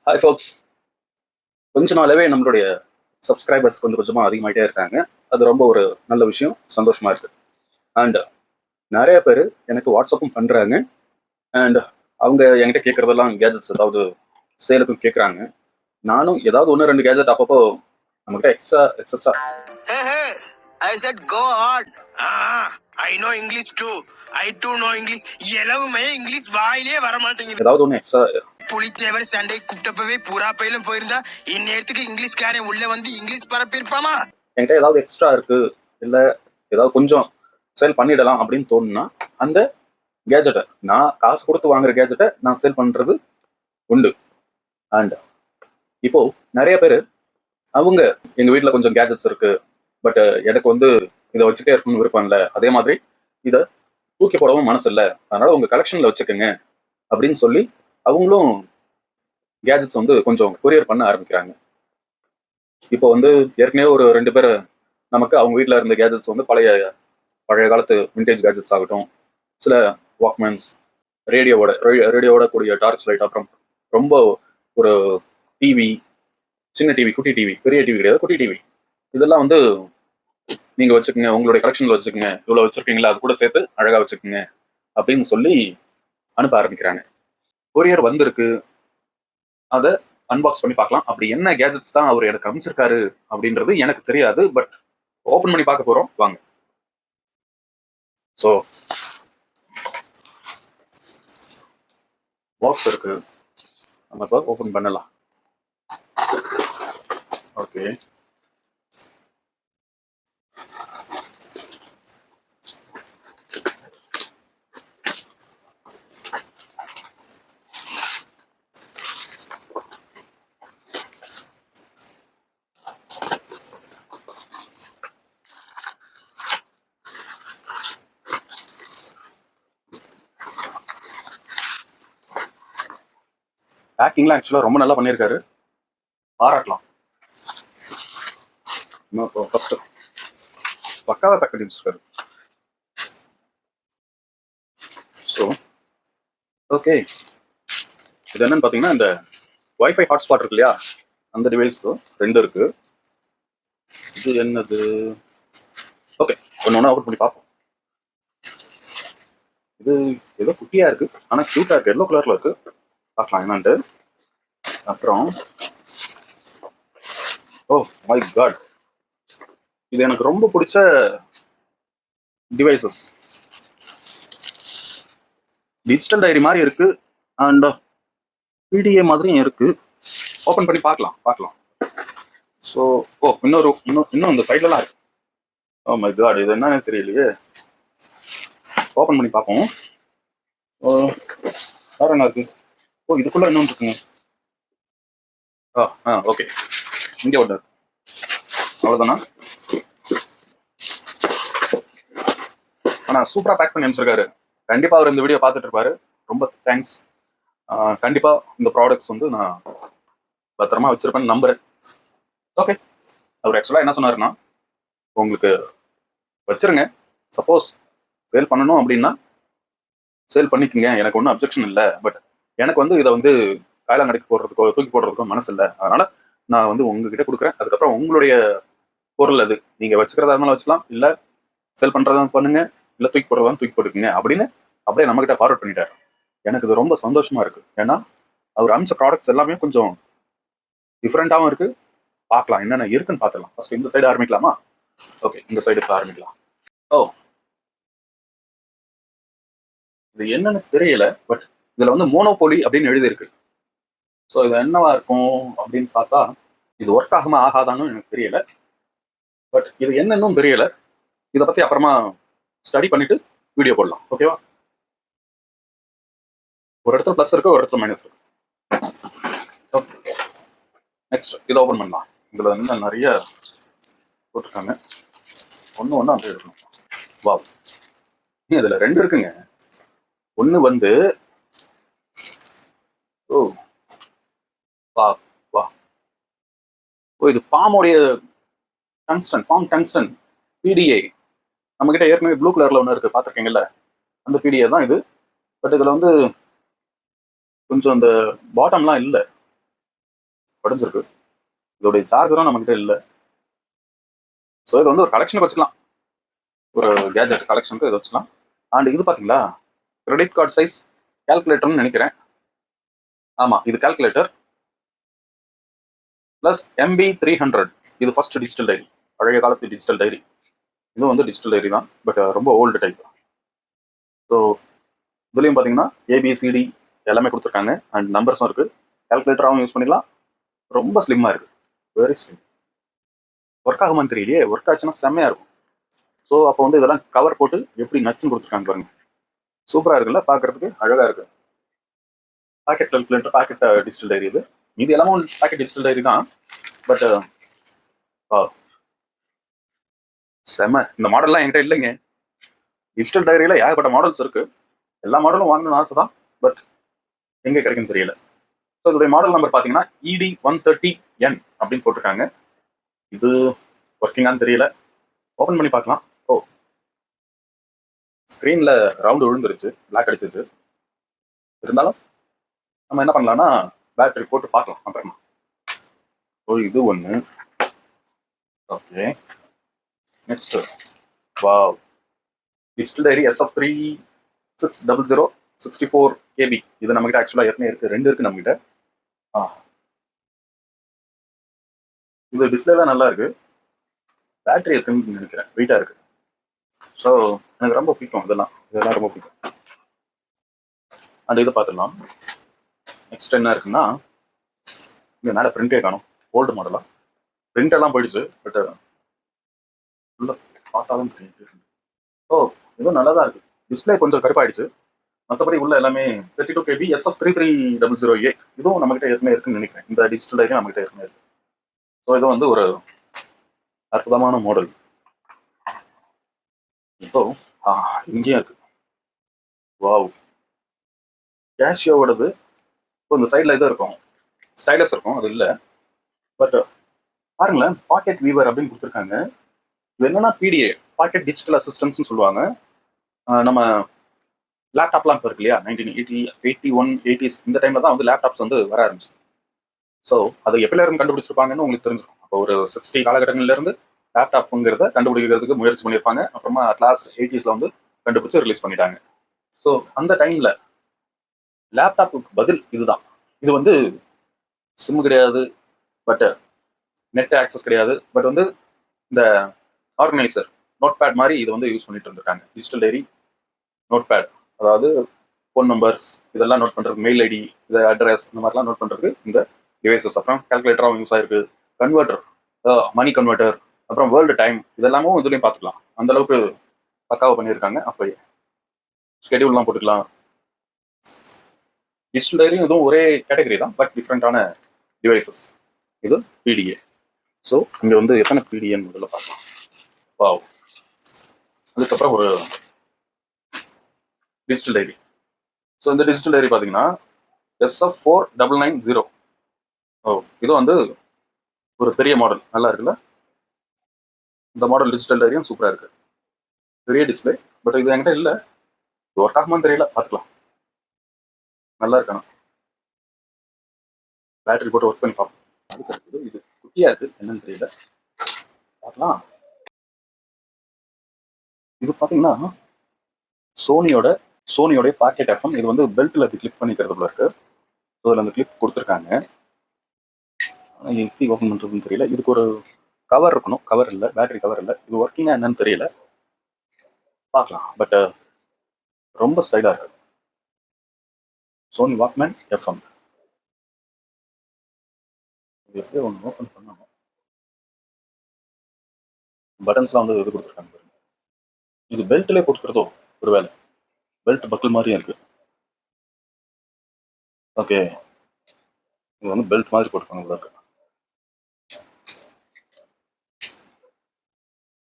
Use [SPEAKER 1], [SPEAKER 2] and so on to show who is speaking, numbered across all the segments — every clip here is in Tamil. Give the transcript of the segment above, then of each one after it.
[SPEAKER 1] ஹாய் ஃபோக்ஸ். கொஞ்ச நாளாவே நம்மளுடைய சப்ஸ்கிரைபர்ஸ் கொஞ்சம் கொஞ்சமாக அதிகமாகிட்டே இருக்காங்க. அது ரொம்ப ஒரு நல்ல விஷயம், சந்தோஷமா இருக்கு. அண்ட் நிறைய பேர் எனக்கு வாட்ஸ்அப்பும் பண்ணுறாங்க. அண்ட் அவங்க என்கிட்ட கேட்குறதெல்லாம் கேஜெட்ஸ் ஏதாவது சேலுக்கும் கேட்குறாங்க. நானும் ஏதாவது ஒன்று ரெண்டு கேஜெட் அப்பப்போ நம்மகிட்ட எக்ஸஸ்ட்ரா
[SPEAKER 2] Hey, hey, I said go on. I know English too. I too know English. எல்லாமே இங்கிலீஷ் வாயிலே வர மாட்டேங்குது.
[SPEAKER 1] ஏதாவது ஒன்று எக்ஸ்ட்ரா
[SPEAKER 2] புலித்தேவர் சண்டை கூப்பிட்டப்பவே பூரா பயிலும் போயிருந்தா இந்நேரத்துக்கு இங்கிலீஷ்காரன் உள்ள வந்து இங்கிலீஷ் பரப்பிருப்பானா?
[SPEAKER 1] என்கிட்ட ஏதாவது எக்ஸ்ட்ரா இருக்கு, இல்லை ஏதாவது கொஞ்சம் சேல் பண்ணிடலாம் அப்படின்னு தோணுன்னா அந்த கேஜெட்டை, நான் காசு கொடுத்து வாங்குற கேஜெட்டை நான் சேல் பண்ணுறது உண்டு. அண்ட் இப்போ நிறைய பேர் அவங்க எங்கள் வீட்டில் கொஞ்சம் கேஜெட்ஸ் இருக்கு, பட் எனக்கு வந்து இதை வச்சுட்டே இருக்கணும்னு விருப்பம் இல்லை, அதே மாதிரி இதை தூக்கி போடவும் மனசு இல்லை, அதனால உங்கள் கலெக்ஷனில் வச்சுக்கோங்க அப்படின்னு சொல்லி அவங்களும் கேஜெட்ஸ் வந்து கொஞ்சம் கொரியர் பண்ண ஆரம்பிக்கிறாங்க. இப்போ வந்து ஏற்கனவே ஒரு 2 பேர் நமக்கு அவங்க வீட்டில் இருந்த கேஜெட்ஸ் வந்து பழைய காலத்து விண்டேஜ் கேஜெட்ஸ் ஆகட்டும், சில வாக்மேன்ஸ், ரேடியோவோட கூடிய டார்ச் லைட், அப்புறம் ரொம்ப ஒரு டிவி, சின்ன டிவி, குட்டி டிவி, பெரிய டிவி கிடையாது, குட்டி டிவி, இதெல்லாம் வந்து நீங்கள் வச்சுக்கோங்க, உங்களுடைய கலெக்ஷனில் வச்சுக்கோங்க, இவ்வளோ வச்சுருக்கீங்களா அது கூட சேர்த்து அழகாக வச்சுக்கோங்க அப்படின்னு சொல்லி அனுப்ப ஆரம்பிக்கிறாங்க. கொரியர் வந்திருக்கு, அதை அன்பாக்ஸ் பண்ணி பார்க்கலாம். அப்படி என்ன கேஜெட்ஸ் தான் அவர் எனக்கு அமைச்சிருக்காரு அப்படின்றது எனக்கு தெரியாது, பட் ஓப்பன் பண்ணி பார்க்க போகிறோம், வாங்க. ஸோ பாக்ஸ் இருக்கு, நம்ம இப்போ ஓப்பன் பண்ணலாம். ஓகே, பேக்கிங்லாம் ஆக்சுவலாக ரொம்ப நல்லா பண்ணியிருக்காரு, பாராட்டலாம். இப்போ ஃபர்ஸ்ட் பக்காவாக பேக் பண்ணி வச்சிருக்காரு. ஸோ ஓகே, இது என்னன்னு பார்த்தீங்கன்னா, இந்த வைஃபை ஹாட்ஸ்பாட் இருக்கு இல்லையா, அந்த டிவைஸ் 2 இருக்கு. இது என்னது? ஓகே, ஒன்று ஓப்பன் பண்ணி பார்ப்போம். இது ஏதோ குட்டியாக இருக்கு, ஆனால் க்யூட்டாக இருக்கு, எல்லோ கலரில் இருக்கு, பார்க்கலாம் என்னான்ட்டு. அப்புறம் ஓ மை காட், இது எனக்கு ரொம்ப பிடிச்ச டிவைசஸ். டிஜிட்டல் டைரி மாதிரி இருக்கு, அண்ட் பிடிஏ மாதிரியும் இருக்கு. ஓப்பன் பண்ணி பார்க்கலாம். ஸோ இன்னும் இந்த சைட்லலாம் இருக்கு. ஓ மை காட், இது என்னன்னு தெரியலையே. ஓப்பன் பண்ணி பார்ப்போம். வேற என்ன இருக்கு? ஓ, இதுக்குள்ள இன்னொன்று இருக்குங்க. ஓகே, இங்கே ஒன்று இருக்கு, அவ்வளோதானா? ஆனால் சூப்பராக பேக் பண்ணி அனுப்பிச்சிருக்காரு. கண்டிப்பாக அவர் இந்த வீடியோ பார்த்துட்டு இருப்பாரு, ரொம்ப தேங்க்ஸ். கண்டிப்பாக இந்த ப்ராடக்ட்ஸ் வந்து நான் பத்திரமா வச்சிருப்பேன்னு நம்புறேன். ஓகே, அவர் ஆக்சுவலாக என்ன சொன்னாருன்னா, உங்களுக்கு வச்சிருங்க, சப்போஸ் சேல் பண்ணணும் அப்படின்னா சேல் பண்ணிக்கோங்க, எனக்கு ஒன்றும் அப்ஜெக்ஷன் இல்லை, பட் எனக்கு வந்து இதை வந்து காயலாங்கடைக்கு போடுறதுக்கோ தூக்கி போடுறதுக்கோ மனசு இல்லை, அதனால நான் வந்து உங்ககிட்ட கொடுக்குறேன். அதுக்கப்புறம் உங்களுடைய பொருள் அது, நீங்கள் வச்சுக்கிறதா இருந்தாலும் வச்சுக்கலாம், இல்லை சேல் பண்ணுறதா பண்ணுங்க, இல்லை தூக்கி போடுறதா தூக்கி போட்டுக்குங்க அப்படின்னு அப்படியே நம்மகிட்ட ஃபார்வர்ட் பண்ணிட்டாரு. எனக்கு இது ரொம்ப சந்தோஷமா இருக்கு, ஏன்னா அவர் அனுப்பிச்ச ப்ராடக்ட்ஸ் எல்லாமே கொஞ்சம் டிஃப்ரெண்டாகவும் இருக்கு. பார்க்கலாம் என்னென்ன இருக்குன்னு பார்த்துக்கலாம். ஃபர்ஸ்ட் இந்த சைடு ஆரம்பிக்கலாமா? ஓகே, இந்த சைடு ஆரம்பிக்கலாம். ஓ, இது என்னன்னு தெரியல, பட் இதுல வந்து மோனோபோலி அப்படின்னு எழுதியிருக்கு. ஸோ இது என்னவா இருக்கும் அப்படின்னு பார்த்தா, இது ஒர்க் ஆகுமா ஆகாதான்னு எனக்கு தெரியல, பட் இது என்னன்னும் தெரியல. இதை பத்தி அப்புறமா ஸ்டடி பண்ணிட்டு வீடியோ போடலாம், ஓகேவா? ஒரு இடத்துல ப்ளஸ் இருக்கு, ஒரு இடத்துல மைனஸ் இருக்கு. ஓகே, நெக்ஸ்ட் இதை ஓப்பன் பண்ணலாம். இதுல வந்து நிறைய போட்டிருக்காங்க, ஒன்று அப்படியே இருக்கணும். வா, இதுல 2 இருக்குங்க. ஒன்று வந்து ஓ வா வா ஓ, இது பாமோடைய பாம் டங்ஸ்டன் பிடிஏ. நம்ம கிட்ட ஏற்கனவே ப்ளூ கலர்ல ஒன்று இருக்கு, பார்த்துருக்கீங்கல்ல, அந்த பிடிஏ தான் இது. பட் இதுல வந்து கொஞ்சம் அந்த பாட்டம்லாம் இல்லை, உடஞ்சிருக்கு. இதோடைய சார்ஜரும் நம்மகிட்ட இல்லை. ஸோ இது வந்து ஒரு கலெக்ஷனுக்கு வச்சுக்கலாம், ஒரு கேஜெட் கலெக்ஷனுக்கு இதை வச்சுக்கலாம். அண்ட் இது பார்த்தீங்களா, கிரெடிட் கார்டு சைஸ் கால்குலேட்டர்னு நினைக்கிறேன். ஆமாம், இது கால்குலேட்டர் ப்ளஸ் MB300. இது ஃபர்ஸ்ட் டிஜிட்டல் டைரி, பழைய காலத்து டிஜிட்டல் டைரி. இதுவும் வந்து டிஜிட்டல் டைரி தான், பட் ரொம்ப ஓல்டு டைப். ஸோ இதுலேயும் பார்த்தீங்கன்னா ABCD எல்லாமே கொடுத்துருக்காங்க அண்ட் நம்பர்ஸும் இருக்குது. கால்குலேட்டராகவும் யூஸ் பண்ணிக்கலாம். ரொம்ப ஸ்லிம்மாக இருக்குது, வெரி ஸ்லிம். ஒர்க் ஆகுமான்னு தெரியலையே, ஒர்க் ஆச்சுன்னா செம்மையாக இருக்கும். ஸோ அப்போ வந்து இதெல்லாம் கவர் போட்டு எப்படி நச்சுன்னு கொடுத்துருக்காங்க பாருங்க, சூப்பராக இருக்குல்ல, பார்க்கறதுக்கு அழகாக இருக்குது. Pocket calculator, pocket digital diary. இது இது எல்லாமே பாக்கெட் டிஜிட்டல் டைரி தான், பட் செம. இந்த மாடல்லாம் என்கிட்ட இல்லைங்க. டிஜிட்டல் டைரியில் ஏகப்பட்ட மாடல்ஸ் இருக்கு, எல்லா மாடலும் வாங்கணும்னு ஆசை தான், பட் எங்கே கிடைக்குன்னு தெரியல. ஸோ இதோடைய மாடல் நம்பர் பார்த்தீங்கன்னா ED130N அப்படின்னு போட்டிருக்காங்க. இது ஒர்க்கிங்கான்னு தெரியல, ஓப்பன் பண்ணி பார்க்கலாம். ஓ, ஸ்க்ரீனில் ரவுண்டு விழுந்துருச்சு, பிளாக் அடிச்சிச்சு. இருந்தாலும் நம்ம என்ன பண்ணலாம்னா பேட்டரி போட்டு பார்க்கலாம் அப்புறமா. ஓ, இது ஒன்று. Okay, next. Wow, digital diary SF3600 64 KB. இது நம்மகிட்ட ஆக்சுவலாக ஏற்கனவே இருக்குது, 2 இருக்குது நம்மகிட்ட. இது டிஸ்பிளேலாம் நல்லா இருக்கு, பேட்டரி இருக்குன்னு நினைக்கிறேன், வெயிட்டாக இருக்கு. ஸோ எனக்கு ரொம்ப பிடிக்கும், இதெல்லாம் ரொம்ப பிடிக்கும். அந்த இதை பார்த்துடலாம். நெக்ஸ்ட் என்ன இருக்குன்னா, இங்கே மேலே பிரிண்டே காணும், ஓல்டு மாடலாக. பிரிண்ட் எல்லாம் போயிடுச்சு, பட் உள்ள பார்த்தாலும் தெரியும். ஓ, இதுவும் நல்லா தான் இருக்கு. டிஸ்பிளே கொஞ்சம் கருப்பாயிடுச்சு, மற்றபடி உள்ள எல்லாமே 32 KB SF3300A. இதுவும் நம்மகிட்ட ஏற்கனவே இருக்குன்னு நினைக்கிறேன். இந்த டிஜிட்டல் டைரி நம்மகிட்ட ஏற்கனவே இருக்கு. ஸோ இது வந்து ஒரு அற்புதமான மாடல். இப்போ இங்கேயும் இருக்கு. வாவ், கேஷியோவோடது. இப்போ இந்த சைடில் இது இருக்கும், ஸ்டைலஸ் இருக்கும், அது இல்லை. பட் பாருங்களேன், பாக்கெட் வீவர் அப்படின்னு கொடுத்துருக்காங்க. இது என்னன்னா PDA, பாக்கெட் டிஜிட்டல் அசிஸ்டன்ஸ்னு சொல்லுவாங்க. நம்ம லேப்டாப்லாம் இப்போ இருக்கு இல்லையா, 1980, 81, 80s இந்த டைமில் தான் வந்து லேப்டாப்ஸ் வந்து வர ஆரம்பிச்சு. ஸோ அதை எப்படில இருந்து கண்டுபிடிச்சிருப்பாங்கன்னு உங்களுக்கு தெரிஞ்சிடும். அப்போ ஒரு 60 காலகட்டங்கள்லேருந்து லேப்டாப்புங்கிறத கண்டுபிடிக்கிறதுக்கு முயற்சி பண்ணியிருப்பாங்க. அப்புறமா லாஸ்ட் 80s வந்து கண்டுபிடிச்சு ரிலீஸ் பண்ணிட்டாங்க. ஸோ அந்த டைமில் லேப்டாப்புக்கு பதில் இதுதான். இது வந்து சிம் கிடையாது, பட் நெட் ஆக்சஸ் கிடையாது, பட் வந்து இந்த ஆர்கனைசர் நோட் பேட் மாதிரி இது வந்து யூஸ் பண்ணிட்டு இருந்திருக்காங்க. டிஜிட்டல் டைரி நோட் பேட், அதாவது ஃபோன் நம்பர்ஸ் இதெல்லாம் நோட் பண்ணுறதுக்கு, மெயில் ஐடி, இது அட்ரஸ், இந்த மாதிரிலாம் நோட் பண்ணுறதுக்கு இந்த டிவைசஸ். அப்புறம் கால்குலேட்டராகவும் யூஸ் ஆயிருக்கு, கன்வெர்ட்டர், மணி கன்வெர்ட்டர், அப்புறம் வேர்ல்டு டைம், இதெல்லாமும் இதுலேயும் பார்த்துக்கலாம். அந்த அளவுக்கு பக்காவாக பண்ணியிருக்காங்க. அப்போ ஸ்கெடியூல்லாம் போட்டுக்கலாம். டிஜிட்டல் டைரியும் இதுவும் ஒரே கேட்டகரி தான், பட் டிஃப்ரெண்டான டிவைசஸ். இது PDA. ஸோ இங்கே வந்து எத்தனை PDAன்னு முதல்ல பார்க்கலாம். வாவ், அதுக்கப்புறம் ஒரு டிஜிட்டல் டைரி. ஸோ இந்த டிஜிட்டல் டைரி பார்த்தீங்கன்னா SF4990. ஓ, இது வந்து ஒரு பெரிய மாடல், நல்லா இருக்குல்ல. இந்த மாடல் டிஜிட்டல் டைரியும் சூப்பராக இருக்கு, பெரிய டிஸ்பிளே. பட் இது என்கிட்ட இல்லை, இது ஒர்க் ஆகுமான்னு தெரியல, பார்த்துக்கலாம். நல்லா இருக்கணும், பேட்டரி போட்டு ஒர்க் பண்ணி பார்ப்போம். அதுக்கு இருக்குது, இது குட்டியாக இருக்குது, என்னன்னு தெரியல, பார்க்கலாம். இது பார்த்தீங்கன்னா சோனியோடைய பாக்கெட் FM. இது வந்து பெல்ட்டில் அப்படி கிளிக் பண்ணிக்கிறதுல இருக்கு. ஸோ அதில் அந்த கிளிப் கொடுத்துருக்காங்க. எப்படி ஓப்பன் பண்ணுறதுன்னு தெரியல. இதுக்கு ஒரு கவர் இருக்கணும், கவர் இல்லை, பேட்டரி கவர் இல்லை. இது ஒர்க்கிங்காக என்னன்னு தெரியல, பார்க்கலாம். பட் ரொம்ப ஸ்டைலாக இருக்கு. Sony Walkman FM. இது எப்படி ஒன்று ஓப்பன் பண்ணணும். பட்டன்ஸ்லாம் வந்து இது கொடுத்துருக்காங்க பாருங்க. இது பெல்ட்லேயே போட்டுக்கிறதோ ஒரு வேலை, பெல்ட் பக்கிள் மாதிரியும் இருக்கு. ஓகே, இது வந்து பெல்ட் மாதிரி போட்டுருக்காங்க உங்களுக்கு.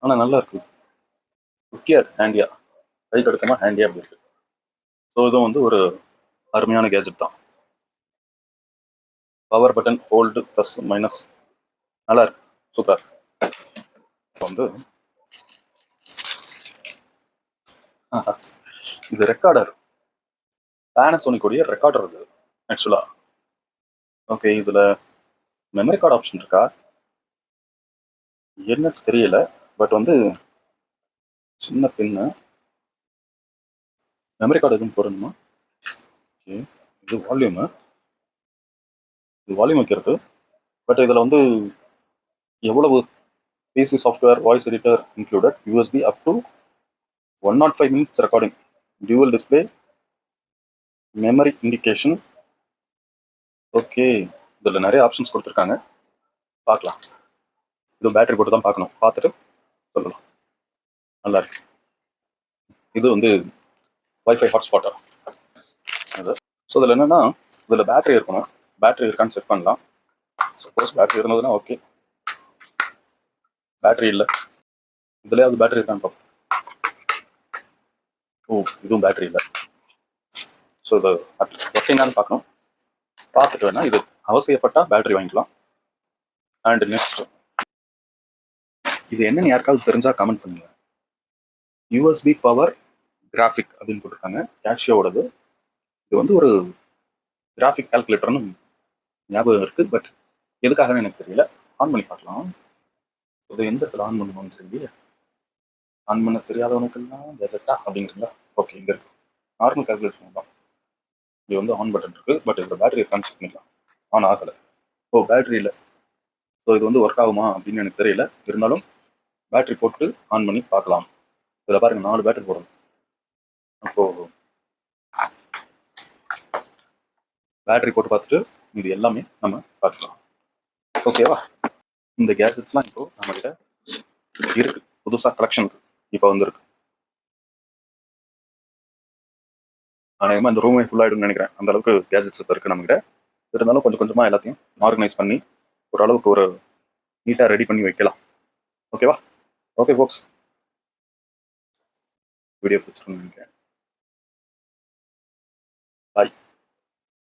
[SPEAKER 1] ஆனால் நல்லா இருக்கு, குட்டியாக இருக்கு, ஹேண்டியா, கை கடுக்கமா ஹேண்டியா அப்படி இருக்கு. ஸோ இதுவும் வந்து ஒரு அருமையான கேஜெட் தான். Power button, hold, plus minus, நல்லா இருக்கு, சூப்பர். வந்து இது ரெக்கார்டர், பேனசோனிக் உடைய ரெக்கார்டர் இது ஆக்சுவலா. ஓகே, இதுல மெமரி கார்டு ஆப்ஷன் இருக்கா என்ன தெரியல. பட் வந்து சின்ன பின்னு மெமரி கார்டு எதுவும் போடணுமா? ஓகே, இது வால்யூமு, இது வால்யூம் வைக்கிறது. பட் இதில் வந்து எவ்வளவு PC software voice editor included, USB up to 105 minutes recording, dual display, memory indication. Okay, இதில் நிறைய ஆப்ஷன்ஸ் கொடுத்துருக்காங்க, பார்க்கலாம். இது பேட்டரி போட்டு தான் பார்க்கணும், பார்த்துட்டு சொல்லலாம். நல்லா இருக்கு. இது வந்து வைஃபை ஹாட்ஸ்பாட்டா அது. ஸோ இதில் என்னென்னா, இதில் பேட்டரி இருக்கணும். பேட்டரி இருக்கான்னு செக் பண்ணலாம். சப்போஸ் பேட்டரி இருந்ததுன்னா ஓகே, பேட்டரி இல்லை, இதுலேயாவது பேட்டரி இருக்கான்னு பார்ப்போம். ஓ, இதுவும் பேட்டரி இல்லை. ஸோ இது ஒர்க்கிங்கானு பார்க்கணும். பார்த்துட்டு வேணா இது அவசியப்பட்டால் பேட்டரி வாங்கிக்கலாம். அண்ட் நெக்ஸ்ட், இது என்னன்னு யாருக்காவது தெரிஞ்சா கமெண்ட் பண்ணுங்க. யூஎஸ்பி பவர் கிராஃபிக் அப்படின்னு போட்டிருக்காங்க, கேஷியோடது. இது வந்து ஒரு கிராஃபிக் கால்குலேட்டர்னு ஞாபகம் இருக்கு, பட் எதுக்காகன்னு எனக்கு தெரியல. ஆன் பண்ணி பார்க்கலாம். இது எந்த இடத்துல ஆன் பண்ணணும்னு தெரியல. ஆன் பண்ண தெரியாதவனுக்குலாம் கேஜெட்டா அப்படிங்கிறீங்களா? ஓகே, இங்கே இருக்கு. நார்மல் கால்குலேட்டர் தான். இது வந்து ஆன் பட்டன் இருக்கு, பட் இதில் பேட்டரி இருக்கான்னு செக் பண்ணிக்கலாம். ஆன் ஆகலை. ஓ, பேட்டரி இல்லை. ஸோ இது வந்து ஒர்க் ஆகுமா அப்படின்னு எனக்கு தெரியல. இருந்தாலும் பேட்டரி போட்டு ஆன் பண்ணி பார்க்கலாம். இதில் பாருங்க, 4 பேட்டரி போடணும். அப்போ பேட்டரி போட்டு பார்த்துட்டு இது எல்லாமே நம்ம பார்க்கலாம். ஓகேவா? இந்த கேஜெட்ஸ்லாம் இப்போ நம்ம கிட்ட இருக்கு, புதுசாக கலெக்ஷனுக்கு இப்போ வந்துருக்கு. அநேகமாக இந்த ரூமே ஃபுல் ஆகிடும்னு நினைக்கிறேன். அந்த அளவுக்கு கேஜெட்ஸ் இப்போ இருக்குது நம்மகிட்ட. இருந்தாலும் கொஞ்சம் கொஞ்சமாக எல்லாத்தையும் ஆர்கனைஸ் பண்ணி ஓரளவுக்கு ஒரு நீட்டாக ரெடி பண்ணி வைக்கலாம். ஓகேவா? ஓகே ஃபோக்ஸ், வீடியோ பிடிச்சிருக்குன்னு நினைக்கிறேன்.